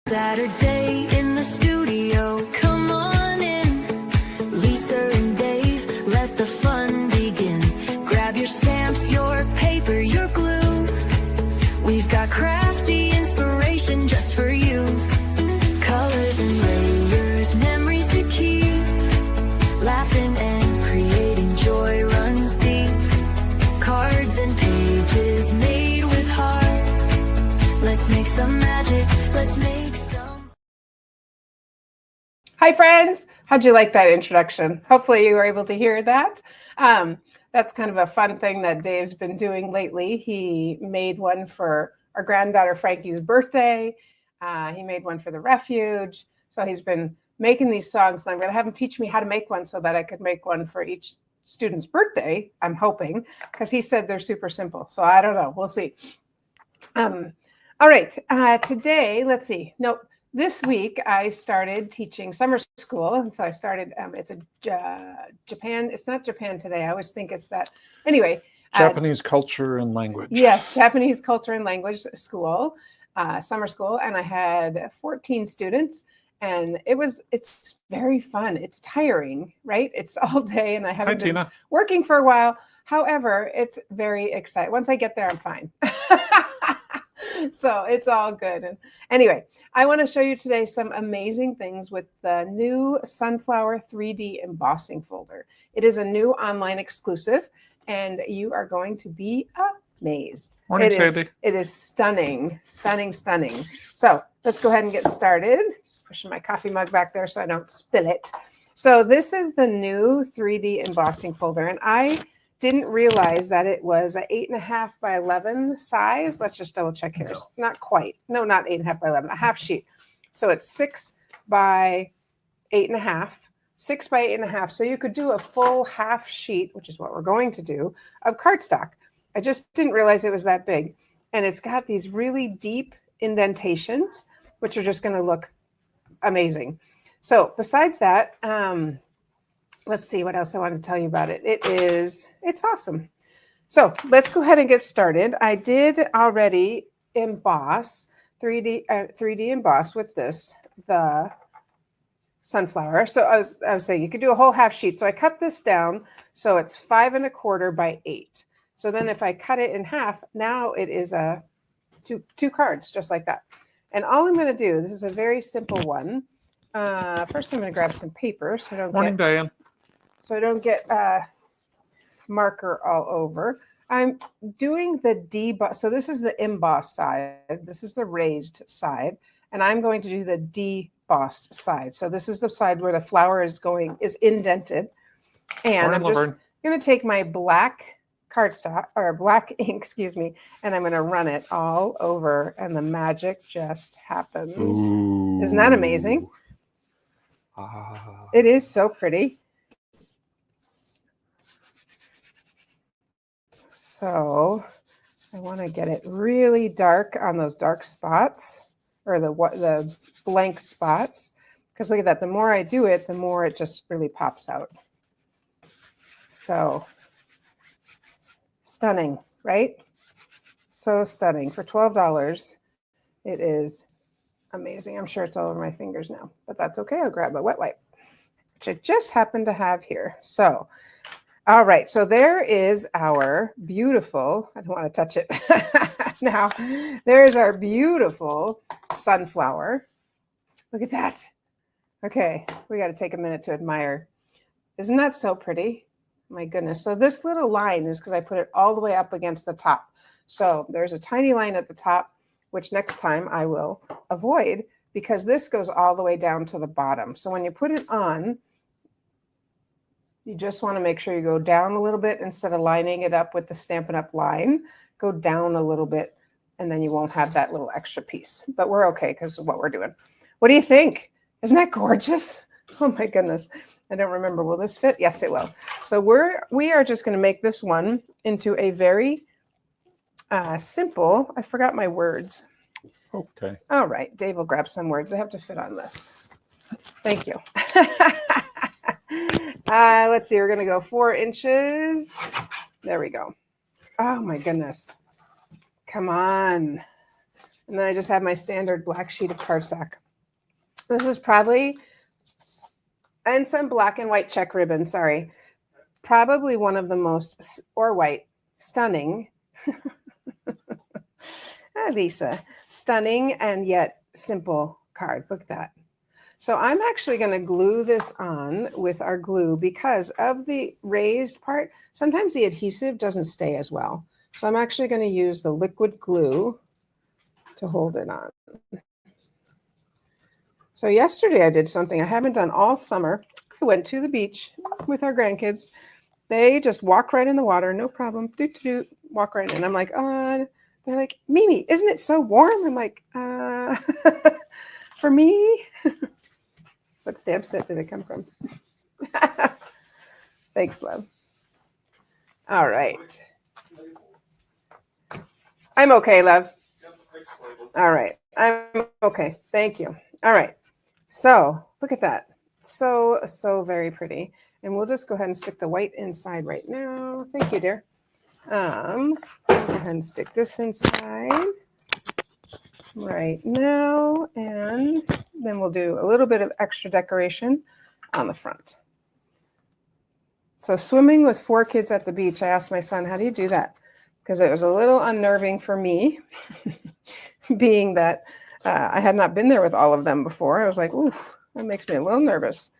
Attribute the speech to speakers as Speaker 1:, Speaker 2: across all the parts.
Speaker 1: Saturday in the studio, come on in. Lisa and Dave, let the fun begin. Grab your stamps, your paper, your glue. We've got crafty inspiration just for you. Colors and layers, memories to keep. Laughing and creating, joy runs deep. Cards and pages made with heart. Let's make some magic, let's make some.
Speaker 2: Hi friends, how'd you like that introduction? Hopefully you were able to hear that. That's kind of a fun thing that Dave's been doing lately. He made one for our granddaughter Frankie's birthday. He made one for the refuge. So he's been making these songs, and I'm going to have him teach me how to make one so that I could make one for each student's birthday, I'm hoping, because he said they're super simple. So I don't know. We'll see. All right. Today, let's see. Nope. This week, I started teaching summer school. And so I started, it's a Japan. It's not Japan today. I always think it's that. Anyway.
Speaker 3: Japanese culture and language.
Speaker 2: Yes, Japanese culture and language school, summer school. And I had 14 students. And it's very fun. It's tiring, right? It's all day and I haven't been working for a while. However, it's very exciting. Once I get there, I'm fine. So it's all good. And anyway, I want to show you today some amazing things with the new Sunflower 3D embossing folder. It is a new online exclusive and you are going to be amazed.
Speaker 3: Morning, Sandy.
Speaker 2: It is stunning, stunning, stunning. So let's go ahead and get started. Just pushing my coffee mug back there so I don't spill it. So this is the new 3D embossing folder. And I didn't realize that it was an 8.5 by 11 size. Let's just double check here. No. Not quite. No, not 8.5 by 11, a half sheet. So it's 6 by 8.5, 6 by 8.5. So you could do a full half sheet, which is what we're going to do, of cardstock. I just didn't realize it was that big. And it's got these really deep indentations, which are just going to look amazing. So besides that, let's see what else I want to tell you about it. It's awesome. So let's go ahead and get started. I did already emboss, 3D emboss with this, the sunflower. So I was saying you could do a whole half sheet. So I cut this down. So it's 5 1/4 by 8. So then if I cut it in half, now it is two cards, just like that. And all I'm going to do, this is a very simple one. First, I'm going to grab some paper so I don't
Speaker 3: Morning, Diane.
Speaker 2: So I don't get marker all over. I'm doing the deboss. So this is the embossed side. This is the raised side. And I'm going to do the debossed side. So this is the side where the flower is indented. And I'm just going to take my black cardstock or black ink, excuse me, and I'm going to run it all over and the magic just happens. Ooh. Isn't that amazing? It is so pretty. So I want to get it really dark on those dark spots or the blank spots, because look at that. The more I do it, the more it just really pops out. So stunning, right? So stunning. For $12, it is amazing. I'm sure it's all over my fingers now, but that's okay. I'll grab a wet wipe, which I just happen to have here. So all right, so there is our beautiful, I don't want to touch it. Now, there's our beautiful sunflower. Look at that. Okay, we got to take a minute to admire. Isn't that so pretty? My goodness. So this little line is because I put it all the way up against the top. So there's a tiny line at the top, which next time I will avoid because this goes all the way down to the bottom. So when you put it on, you just want to make sure you go down a little bit instead of lining it up with the Stampin' Up! Line. Go down a little bit, and then you won't have that little extra piece. But we're okay because of what we're doing. What do you think? Isn't that gorgeous? Oh my goodness. I don't remember. Will this fit? Yes, it will. So we are just going to make this one into a very simple, I forgot my words.
Speaker 3: Okay.
Speaker 2: All right. Dave will grab some words. They have to fit on this. Thank you. Let's see. We're going to go 4 inches. There we go. Oh my goodness. Come on. And then I just have my standard black sheet of cardstock. This is probably, and some black and white check ribbon, sorry. Probably one of the most, or white, stunning, Lisa, stunning and yet simple cards. Look at that. So I'm actually going to glue this on with our glue because of the raised part. Sometimes the adhesive doesn't stay as well. So I'm actually going to use the liquid glue to hold it on. So yesterday I did something I haven't done all summer. I went to the beach with our grandkids. They just walk right in the water, no problem. Walk right in. I'm like, they're like, Mimi, isn't it so warm? I'm like, for me. What stamp set did it come from? Thanks, love. All right. I'm okay, love. All right. I'm okay. Thank you. All right. So look at that. So very pretty. And we'll just go ahead and stick the white inside right now. Thank you, dear. Go ahead and stick this inside right now. And then we'll do a little bit of extra decoration on the front. So swimming with 4 kids at the beach, I asked my son, how do you do that? Because it was a little unnerving for me, being that I had not been there with all of them before. I was like, ooh, that makes me a little nervous.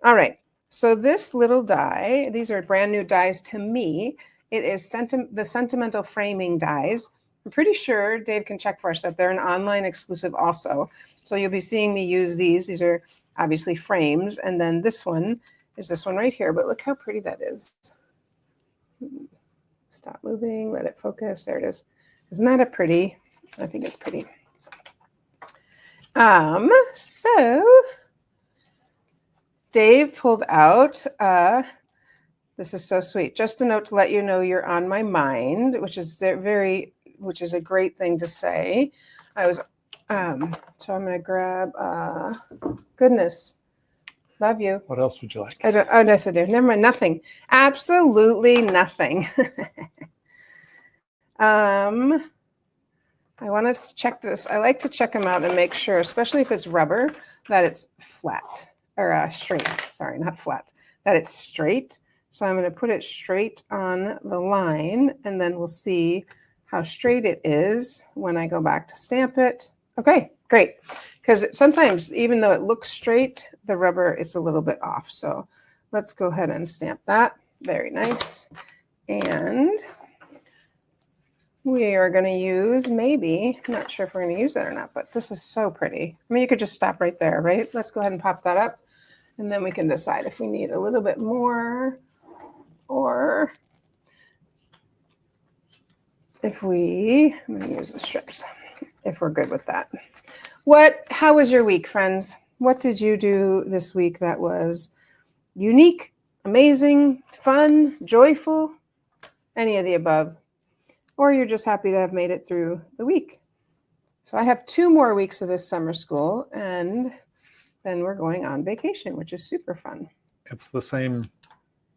Speaker 2: All right. So this little die, these are brand new dies to me. It is the Sentimental Framing dies. I'm pretty sure Dave can check for us that they're an online exclusive also. So you'll be seeing me use these. These are obviously frames. And then this one is this one right here. But look how pretty that is. Stop moving. Let it focus. There it is. Isn't that a pretty? I think it's pretty. So Dave pulled out, this is so sweet. Just a note to let you know you're on my mind, which is a great thing to say. I was, so I'm going to grab, goodness, love you.
Speaker 3: What else would you like?
Speaker 2: I don't, oh, yes, I do. Never mind, nothing. Absolutely nothing. I want to check this. I like to check them out and make sure, especially if it's rubber, that it's flat. Or straight, sorry, not flat, that it's straight. So I'm going to put it straight on the line, and then we'll see how straight it is when I go back to stamp it. Okay, great. Because sometimes, even though it looks straight, the rubber is a little bit off. So let's go ahead and stamp that. Very nice. And we are going to use maybe, I'm not sure if we're going to use that or not, but this is so pretty. I mean, you could just stop right there, right? Let's go ahead and pop that up. And then we can decide if we need a little bit more or if I'm going to use the strips, if we're good with that. How was your week, friends? What did you do this week that was unique, amazing, fun, joyful, any of the above? Or you're just happy to have made it through the week. So I have 2 more weeks of this summer school, and then we're going on vacation, which is super fun.
Speaker 3: It's the same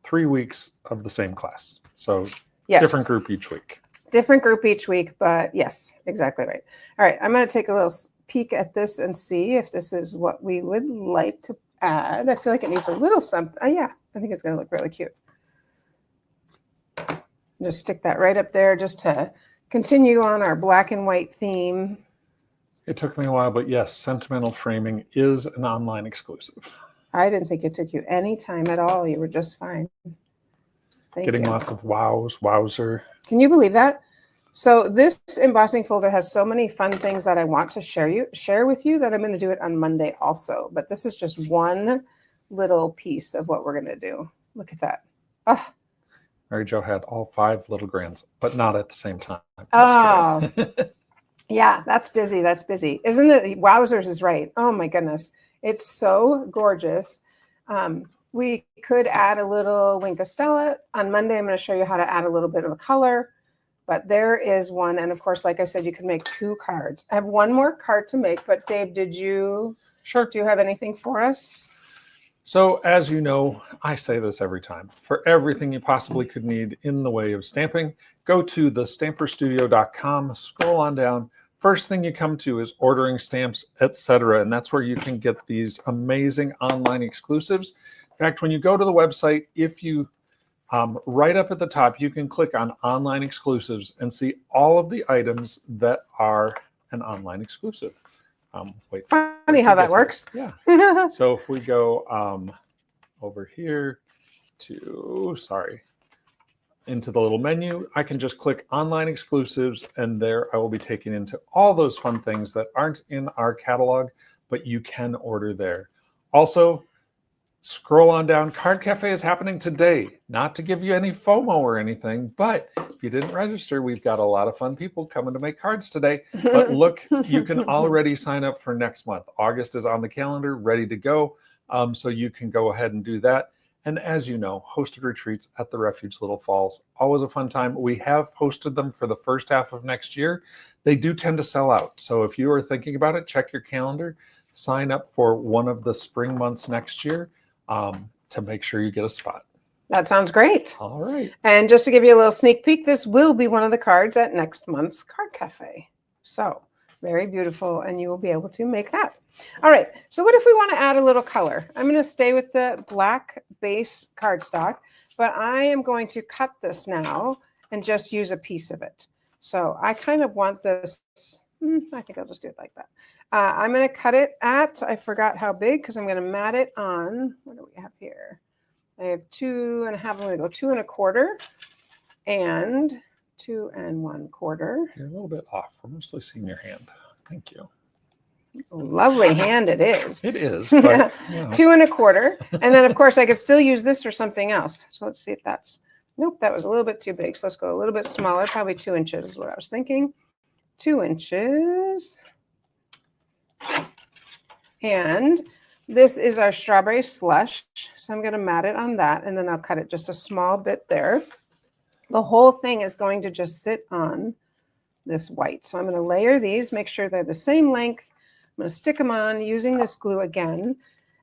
Speaker 3: 3 weeks of the same class. So
Speaker 2: yes.
Speaker 3: Different group each week.
Speaker 2: Different group each week, but yes, exactly right. All right, I'm going to take a little peek at this and see if this is what we would like to add. I feel like it needs a little something. Oh, yeah, I think it's going to look really cute. Just stick that right up there just to continue on our black and white theme.
Speaker 3: It took me a while, but yes, Sentimental Framing is an online exclusive.
Speaker 2: I didn't think it took you any time at all. You were just fine.
Speaker 3: Getting lots of wows, wowzer.
Speaker 2: Can you believe that? So this embossing folder has so many fun things that I want to share with you that I'm going to do it on Monday also. But this is just one little piece of what we're going to do. Look at that. Oh.
Speaker 3: Mary Jo had all 5 little grands, but not at the same time.
Speaker 2: Oh, yeah, that's busy. That's busy. Isn't it? Wowzers is right. Oh, my goodness. It's so gorgeous. We could add a little Wink of Stella. On Monday, I'm going to show you how to add a little bit of a color. But there is one. And, of course, like I said, you can make 2 cards. I have one more card to make. But, Dave,
Speaker 3: Sure.
Speaker 2: Do you have anything for us?
Speaker 3: So, as you know, I say this every time. For everything you possibly could need in the way of stamping, go to thestamperstudio.com, scroll on down, first thing you come to is ordering stamps, etc. And that's where you can get these amazing online exclusives. In fact, when you go to the website, if you right up at the top, you can click on online exclusives and see all of the items that are an online exclusive.
Speaker 2: Funny how that works.
Speaker 3: Yeah. So if we go over here to, into the little menu, I can just click online exclusives, and there I will be taken into all those fun things that aren't in our catalog, but you can order there. Also, scroll on down. Card Cafe is happening today. Not to give you any FOMO or anything, but if you didn't register, we've got a lot of fun people coming to make cards today. But look, you can already sign up for next month. August is on the calendar, ready to go. So you can go ahead and do that. And as you know, hosted retreats at the Refuge Little Falls, always a fun time. We have posted them for the first half of next year. They do tend to sell out. So if you are thinking about it, check your calendar, sign up for one of the spring months next year to make sure you get a spot.
Speaker 2: That sounds great.
Speaker 3: All right.
Speaker 2: And just to give you a little sneak peek, this will be one of the cards at next month's Card Cafe. So very beautiful, and you will be able to make that. All right, so what if we want to add a little color? I'm going to stay with the black base cardstock, but I am going to cut this now and just use a piece of it. So I kind of want this, I think I'll just do it like that. I'm going to cut it at, I forgot how big, because I'm going to mat it on, what do we have here? I have 2.5, I'm going to go 2 1/4 and 2 1/4.
Speaker 3: You're a little bit off. We're mostly seeing your hand. Thank you.
Speaker 2: Lovely hand it is.
Speaker 3: It is. But, you know.
Speaker 2: 2 1/4. And then, of course, I could still use this for something else. So let's see if that's, nope, that was a little bit too big. So let's go a little bit smaller, probably 2 inches is what I was thinking. 2 inches. And this is our strawberry slush. So I'm going to mat it on that, and then I'll cut it just a small bit there. The whole thing is going to just sit on this white. So I'm going to layer these, make sure they're the same length. I'm going to stick them on using this glue again,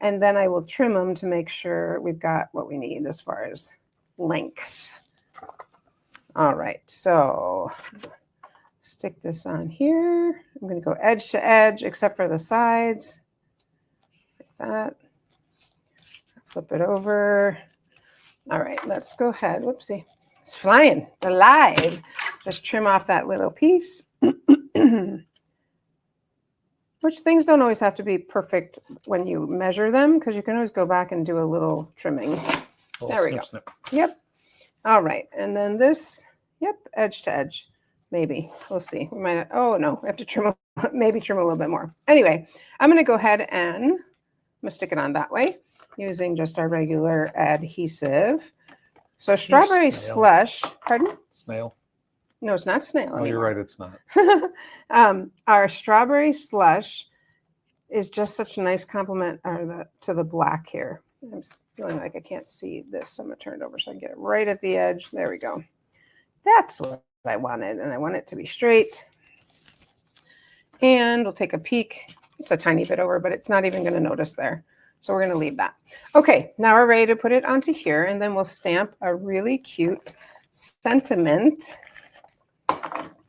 Speaker 2: and then I will trim them to make sure we've got what we need as far as length. All right, so stick this on here. I'm going to go edge to edge, except for the sides. Like that. Flip it over. All right, let's go ahead. Whoopsie. It's flying. It's alive. Just trim off that little piece. Which things don't always have to be perfect when you measure them, because you can always go back and do a little trimming. There we go.
Speaker 3: Snip.
Speaker 2: Yep. All right. And then this, yep, edge to edge. Maybe. We'll see. We might, oh no, I have to trim, maybe trim a little bit more. Anyway, I'm going to go ahead and I'm going to stick it on that way using just our regular adhesive. So strawberry slush, pardon?
Speaker 3: Snail.
Speaker 2: No, it's not snail
Speaker 3: Oh,
Speaker 2: anymore.
Speaker 3: you're right, it's not.
Speaker 2: Our strawberry slush is just such a nice compliment to the black here. I'm feeling like I can't see this. So I'm going to turn it over so I can get it right at the edge. There we go. That's what I wanted, and I want it to be straight. And we'll take a peek. It's a tiny bit over, but it's not even going to notice there. So we're going to leave that. Okay, now we're ready to put it onto here, and then we'll stamp a really cute sentiment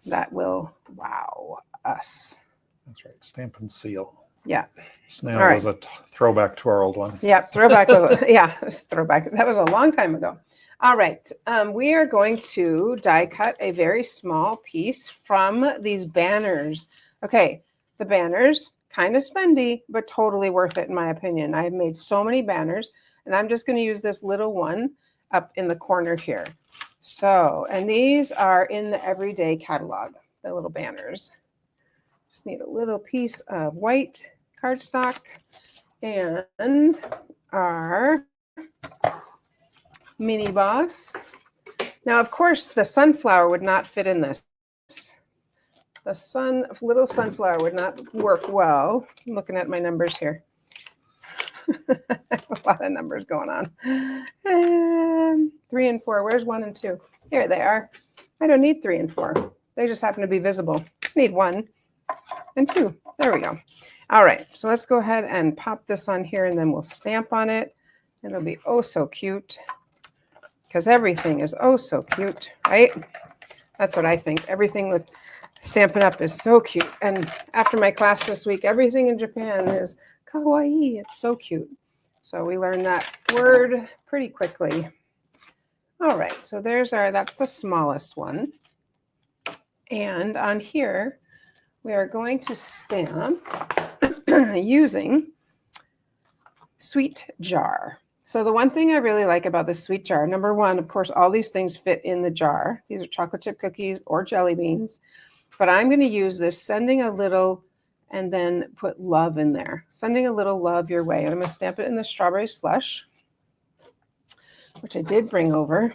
Speaker 2: that will wow us.
Speaker 3: That's right, stamp and seal.
Speaker 2: Yeah.
Speaker 3: Snail
Speaker 2: All right.
Speaker 3: was a throwback to our old one.
Speaker 2: Yeah, throwback. Yeah, it was throwback. That was a long time ago. All right, we are going to die cut a very small piece from these banners. Okay, the banners, kind of spendy, but totally worth it in my opinion. I have made so many banners, and I'm just going to use this little one up in the corner here. So, and these are in the everyday catalog, the little banners. Just need a little piece of white cardstock and our mini boss. Now, of course, the sunflower would not fit in this. The little sunflower would not work well. I'm looking at my numbers here. A lot of numbers going on. 3 and 4. Where's 1 and 2? Here they are. I don't need 3 and 4. They just happen to be visible. I need 1 and 2. There we go. All right. So let's go ahead and pop this on here, and then we'll stamp on it. It'll be oh so cute, because everything is oh so cute, right? That's what I think. Everything with Stampin' Up is so cute. And after my class this week, everything in Japan is kawaii. It's so cute. So we learned that word pretty quickly. All right, so that's the smallest one. And on here, we are going to stamp using Sweet Jar. So the one thing I really like about this Sweet Jar, number one, of course, all these things fit in the jar. These are chocolate chip cookies or jelly beans. But I'm going to use this sending a little and then put love in there. Sending a little love your way. And I'm going to stamp it in the strawberry slush, which I did bring over.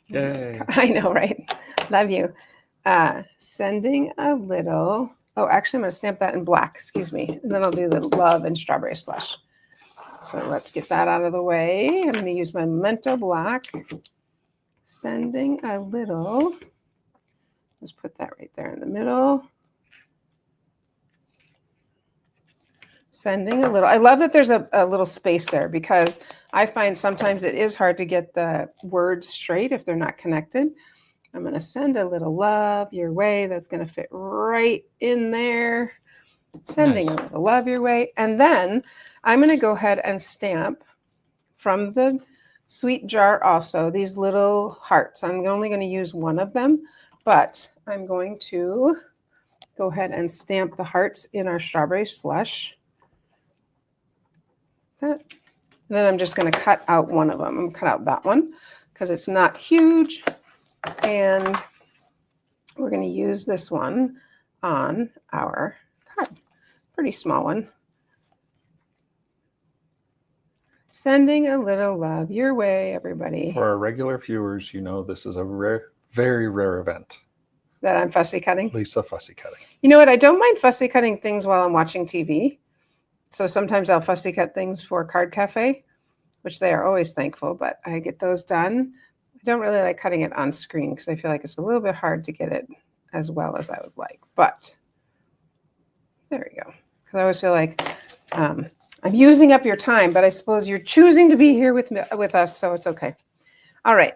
Speaker 3: Yay.
Speaker 2: I know, right? Love you. Sending a little. Oh, actually, I'm going to stamp that in black. Excuse me. And then I'll do the love and strawberry slush. So let's get that out of the way. I'm going to use my Memento Black. Sending a little. Let's put that right there in the middle. Sending a little. I love that there's a little space there because I find sometimes it is hard to get the words straight if they're not connected. I'm going to send a little love your way. That's going to fit right in there. Sending a little love your way. And then I'm going to go ahead and stamp from the Sweet Jar also these little hearts. I'm only going to use one of them, but I'm going to go ahead and stamp the hearts in our strawberry slush. And then I'm just going to cut out one of them. I'm going to cut out that one because it's not huge. And we're going to use this one on our card. Pretty small one. Sending a little love your way, everybody.
Speaker 3: For our regular viewers, you know this is a very rare event.
Speaker 2: That I'm fussy cutting?
Speaker 3: Lisa fussy cutting.
Speaker 2: You know what? I don't mind fussy cutting things while I'm watching TV. So sometimes I'll fussy cut things for Card Cafe, which they are always thankful, but I get those done. I don't really like cutting it on screen because I feel like it's a little bit hard to get it as well as I would like. But there we go. Because I always feel like I'm using up your time, but I suppose you're choosing to be here with us, so it's okay. All right.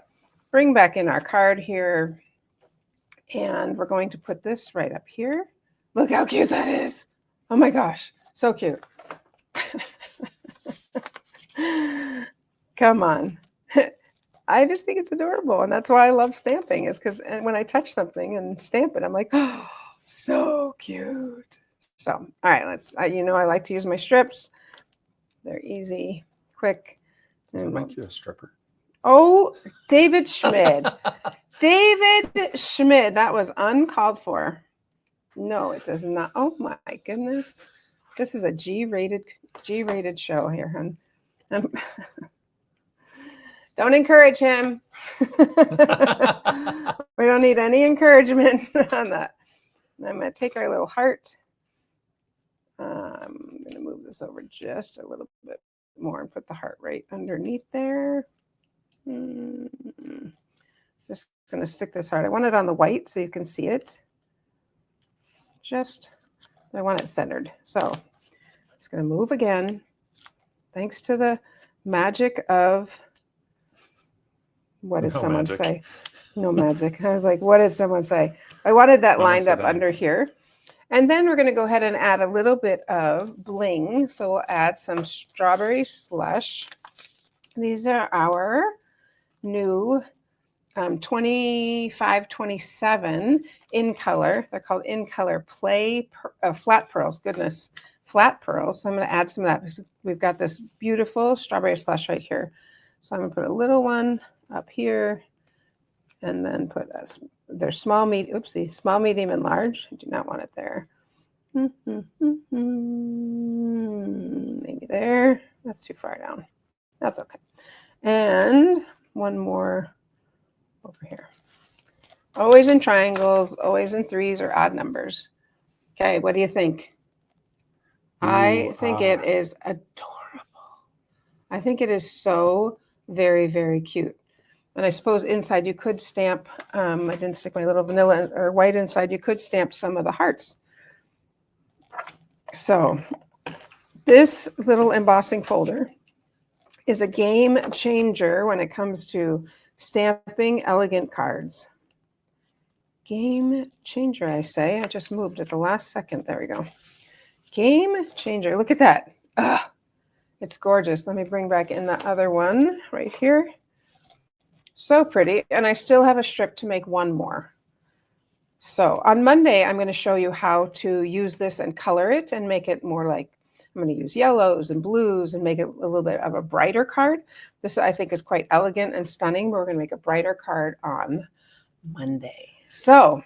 Speaker 2: Bring back in our card here. And we're going to put this right up here. Look how cute that is. Oh my gosh, so cute. Come on. I just think it's adorable. And that's why I love stamping is because when I touch something and stamp it, I'm like, oh, so cute. So, all right, you know, I like to use my strips. They're easy, quick.
Speaker 3: Does it make you a stripper?
Speaker 2: Oh, David Schmid. David Schmid, that was uncalled for. No, it does not. Oh my goodness. This is a G-rated show here, hon. Don't encourage him. We don't need any encouragement on that. And I'm going to take our little heart. I'm going to move this over just a little bit more and put the heart right underneath there. Just going to stick this heart. I want it on the white so you can see it. I want it centered. So I'm just going to move again. Thanks to the magic of, what did someone say? No magic. I was like, what did someone say? I wanted that lined up under here. And then we're going to go ahead and add a little bit of bling. So we'll add some strawberry slush. These are our new 2527 in color. They're called in color flat pearls. Goodness, flat pearls. So I'm going to add some of that because we've got this beautiful strawberry slush right here. So I'm going to put a little one up here and then put they're small, medium, small, medium, and large. I do not want it there. Maybe there. That's too far down. That's okay. And one more over here. Always in triangles, always in threes or odd numbers. Okay, what do you think? I think it is adorable. I think it is so very, very cute. And I suppose inside you could stamp, I didn't stick my little vanilla or white inside, you could stamp some of the hearts. So this little embossing folder is a game changer when it comes to stamping elegant cards. Game changer, I say. I just moved at the last second. There we go. Game changer. Look at that. Ah, it's gorgeous. Let me bring back in the other one right here. So pretty. And I still have a strip to make one more. So on Monday, I'm going to show you how to use this and color it and make it more like, I'm going to use yellows and blues and make it a little bit of a brighter card. This I think is quite elegant and stunning, but we're going to make a brighter card on Monday. So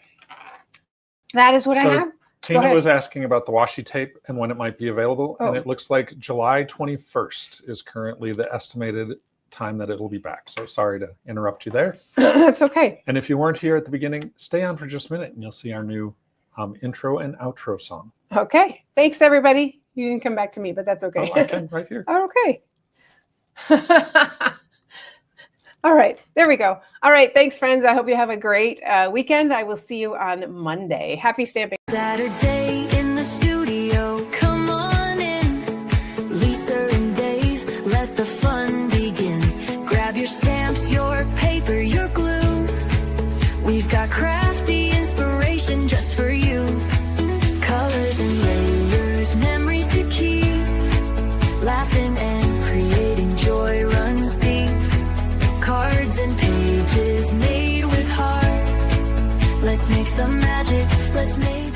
Speaker 2: that is what I have.
Speaker 3: Tina was asking about the washi tape and when it might be available.
Speaker 2: Oh.
Speaker 3: And it looks like July 21st is currently the estimated time that it'll be back. So sorry to interrupt you there.
Speaker 2: That's okay.
Speaker 3: And if you weren't here at the beginning, stay on for just a minute and you'll see our new intro and outro song.
Speaker 2: Okay. Thanks, everybody. You didn't come back to me, but that's okay.
Speaker 3: Oh, I can right here.
Speaker 2: Okay. All right. There we go. All right. Thanks, friends. I hope you have a great weekend. I will see you on Monday. Happy stamping.
Speaker 1: Saturday in the studio, come on in. Lisa and Dave, let the fun begin. Grab your stamps, your paper, your glue. We've got crafty inspiration just for you. Colors and layers, memories to keep. Laughing and creating joy runs deep. Cards and pages made with heart. Let's make some magic. Let's make